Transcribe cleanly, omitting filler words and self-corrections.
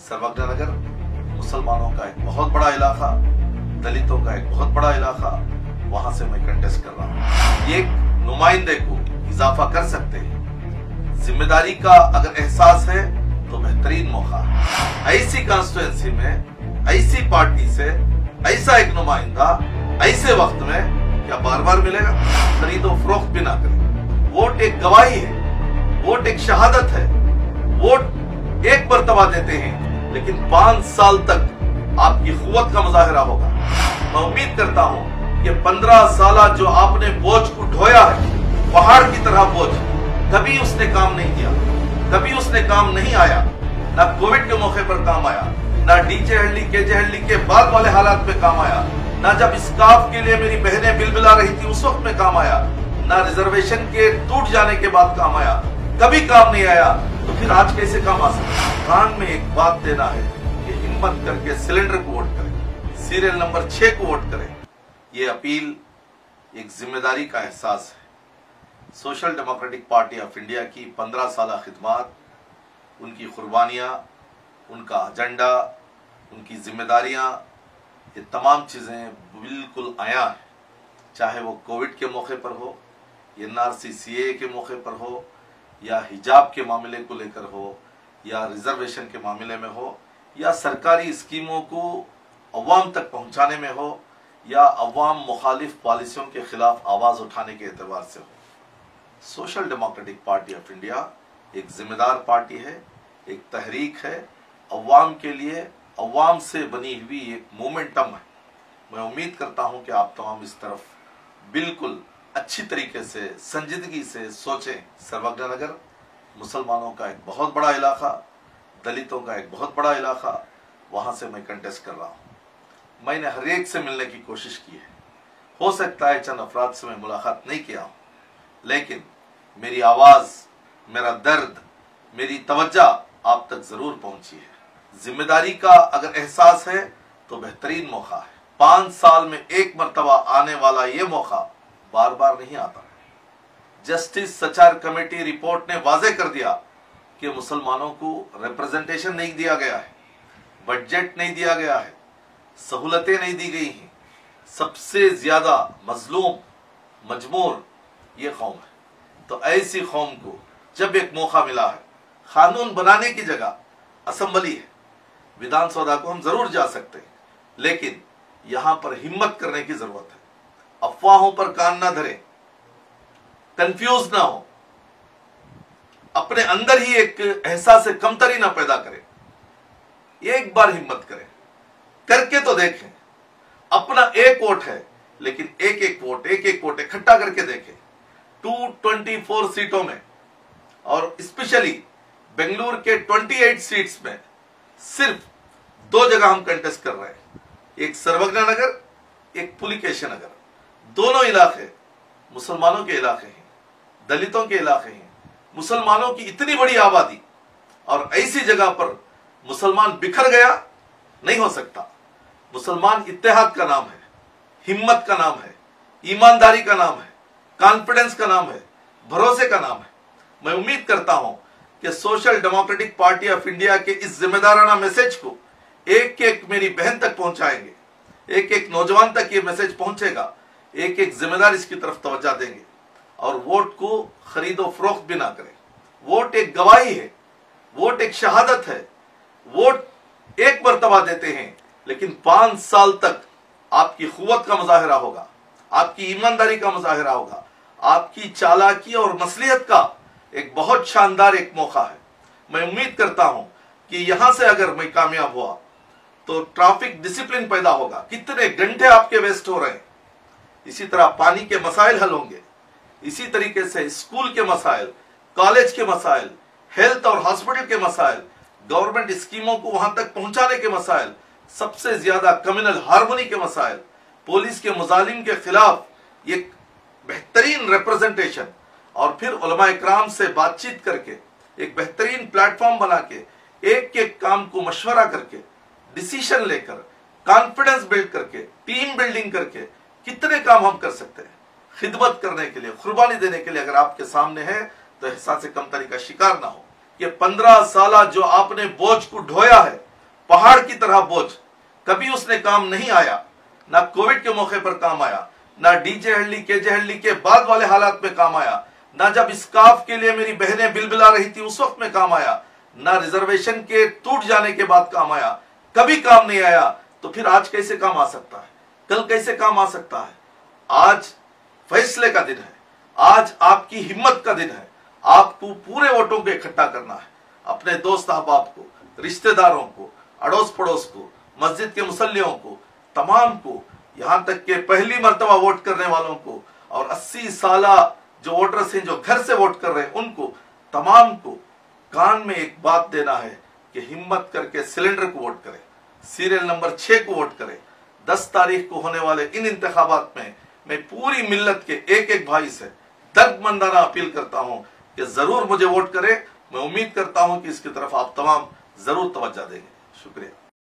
सर्वज्ञ नगर मुसलमानों का एक बहुत बड़ा इलाका, दलितों का एक बहुत बड़ा इलाका, वहां से मैं कंटेस्ट कर रहा हूँ। ये एक नुमाइंदे को इजाफा कर सकते हैं। जिम्मेदारी का अगर एहसास है तो बेहतरीन मौका है। ऐसी कॉन्स्टिट्यूएंसी में ऐसी पार्टी से ऐसा एक नुमाइंदा ऐसे वक्त में क्या बार बार मिलेगा? खरीदो फरोख्त भी ना करें। वोट एक गवाही है, वोट एक शहादत है। वोट एक मर्तबा देते हैं, लेकिन 5 साल तक आपकी कुव्वत का मुजाहिरा होगा। मैं उम्मीद करता हूं कि 15 साल जो आपने बोझ को ढोया है, पहाड़ की तरह बोझ, कभी उसने काम नहीं किया, कभी उसने काम नहीं आया। ना कोविड के मौके पर काम आया, ना डीजे हल्ली केजे हल्ली के बाद वाले हालात में काम आया, ना जब स्काफ के लिए मेरी बहनें बिलबिला रही थी उस वक्त में काम आया, ना रिजर्वेशन के टूट जाने के बाद काम आया। कभी काम नहीं आया, तो फिर आज कैसे काम आ सकता? कान में एक बात देना है कि हिम्मत करके सिलेंडर को वोट करें, सीरियल नंबर 6 को वोट करें। ये अपील एक जिम्मेदारी का एहसास है। Social democratic party of India की 15 साल खिदमत, उनकी कुर्बानियां, उनका एजेंडा, उनकी जिम्मेदारियां, ये तमाम चीजें बिल्कुल आया है। चाहे वो कोविड के मौके पर हो, NRC CAA के मौके पर हो, या हिजाब के मामले को लेकर हो, या रिजर्वेशन के मामले में हो, या सरकारी स्कीमों को अवाम तक पहुंचाने में हो, या अवाम मुखालिफ पॉलिसियों के खिलाफ आवाज उठाने के एतबार से हो। Social democratic party of India एक जिम्मेदार पार्टी है, एक तहरीक है, अवाम के लिए अवाम से बनी हुई एक मोमेंटम है। मैं उम्मीद करता हूं कि आप तमाम इस तरफ बिल्कुल अच्छी तरीके से, संजीदगी से सोचें। सर्वज्ञ नगर मुसलमानों का एक बहुत बड़ा इलाका, दलितों का एक बहुत बड़ा इलाका, वहां से मैं कंटेस्ट कर रहा हूं। मैंने हर एक से मिलने की कोशिश की है। हो सकता है चंद अफराद से मैं मुलाकात नहीं किया हूं, लेकिन मेरी आवाज, मेरा दर्द, मेरी तवज्जो आप तक जरूर पहुंची है। जिम्मेदारी का अगर एहसास है तो बेहतरीन मौका है। 5 साल में एक मर्तबा आने वाला ये मौका बार बार नहीं आता। जस्टिस सचार कमेटी रिपोर्ट ने वाजे कर दिया कि मुसलमानों को रिप्रेजेंटेशन नहीं दिया गया है, बजट नहीं दिया गया है, सहूलतें नहीं दी गई हैं। सबसे ज्यादा मजलूम, मजबूर ये कौम है। तो ऐसी कौम को जब एक मौका मिला है, कानून बनाने की जगह असेंबली है, विधानसभा को हम जरूर जा सकते हैं, लेकिन यहां पर हिम्मत करने की जरूरत है। अफवाहों पर कान ना धरें, कंफ्यूज ना हो, अपने अंदर ही एक एहसास कमतरी ना पैदा करें। एक बार हिम्मत करें, करके तो देखें। अपना एक वोट है, लेकिन एक एक वोट इकट्ठा करके देखें। 224 सीटों में और स्पेशली बेंगलुरु के 28 सीट्स में सिर्फ 2 जगह हम कंटेस्ट कर रहे हैं। एक सर्वज्ञ नगर, एक पुलिकेशन नगर। दोनों इलाके मुसलमानों के इलाके हैं, दलितों के इलाके हैं। मुसलमानों की इतनी बड़ी आबादी और ऐसी जगह पर मुसलमान बिखर गया नहीं हो सकता। मुसलमान इत्तेहाद का नाम है, हिम्मत का नाम है, ईमानदारी का नाम है, कॉन्फिडेंस का नाम है, भरोसे का नाम है। मैं उम्मीद करता हूं कि social democratic party of India के इस जिम्मेदाराना मैसेज को एक एक मेरी बहन तक पहुंचाएंगे, एक एक नौजवान तक ये मैसेज पहुंचेगा, एक एक जिम्मेदार इसकी तरफ तवज्जो देंगे। और वोट को खरीदो फरोख्त भी ना करें। वोट एक गवाही है, वोट एक शहादत है। वोट एक मर्तबा देते हैं, लेकिन 5 साल तक आपकी कुव्वत का मुजाहिरा होगा, आपकी ईमानदारी का मुजाहिरा होगा, आपकी चालाकी और मसलियत का एक बहुत शानदार एक मौका है। मैं उम्मीद करता हूं कि यहां से अगर मैं कामयाब हुआ तो ट्रैफिक डिसिप्लिन पैदा होगा। कितने घंटे आपके वेस्ट हो रहे हैं। इसी तरह पानी के मसाइल हल होंगे, इसी तरीके से स्कूल के मसाइल, कॉलेज के मसाइल, हेल्थ और हॉस्पिटल के मसाइल, गवर्नमेंट स्कीमों को वहां तक पहुंचाने के मसाइल, सबसे ज्यादा कम्युनल हार्मोनी के मसाइल, पुलिस के मुजालिम के खिलाफ एक बेहतरीन रिप्रेजेंटेशन, और फिर उलमा इकराम से बातचीत करके एक बेहतरीन प्लेटफॉर्म बना के एक एक काम को मशवरा करके, डिसीजन लेकर, कॉन्फिडेंस बिल्ड करके, टीम बिल्डिंग करके कितने काम हम कर सकते हैं। खिदमत करने के लिए, कुर्बानी देने के लिए अगर आपके सामने है तो एहसास कमतरी का शिकार ना हो। ये 15 साल जो आपने बोझ को ढोया है, पहाड़ की तरह बोझ। कभी उसने काम नहीं आया, ना कोविड के मौके पर काम आया, ना डीजे हल्ली केजे हल्ली के बाद वाले हालात में काम आया, ना जब स्काफ के लिए मेरी बहनें बिलबिला रही थी उस वक्त में काम आया, ना रिजर्वेशन के टूट जाने के बाद काम आया। कभी काम नहीं आया, तो फिर आज कैसे काम आ सकता है? कल कैसे काम आ सकता है? आज फैसले का दिन है, आज आपकी हिम्मत का दिन है। आपको पूरे वोटों को इकट्ठा करना है। अपने दोस्त अहबाब को, रिश्तेदारों को, अड़ोस पड़ोस को, मस्जिद के मुसल्लियों को, तमाम को, यहां तक के पहली मर्तबा वोट करने वालों को और 80 साला जो वोटर्स हैं जो घर से वोट कर रहे हैं उनको, तमाम को कान में एक बात देना है कि हिम्मत करके सिलेंडर को वोट करें, सीरियल नंबर 6 को वोट करें। 10 तारीख को होने वाले इन इंतखाबात में मैं पूरी मिल्लत के एक एक भाई से दर्दमंदाना अपील करता हूं कि जरूर मुझे वोट करें। मैं उम्मीद करता हूं कि इसकी तरफ आप तमाम जरूर तवज्जो देंगे। शुक्रिया।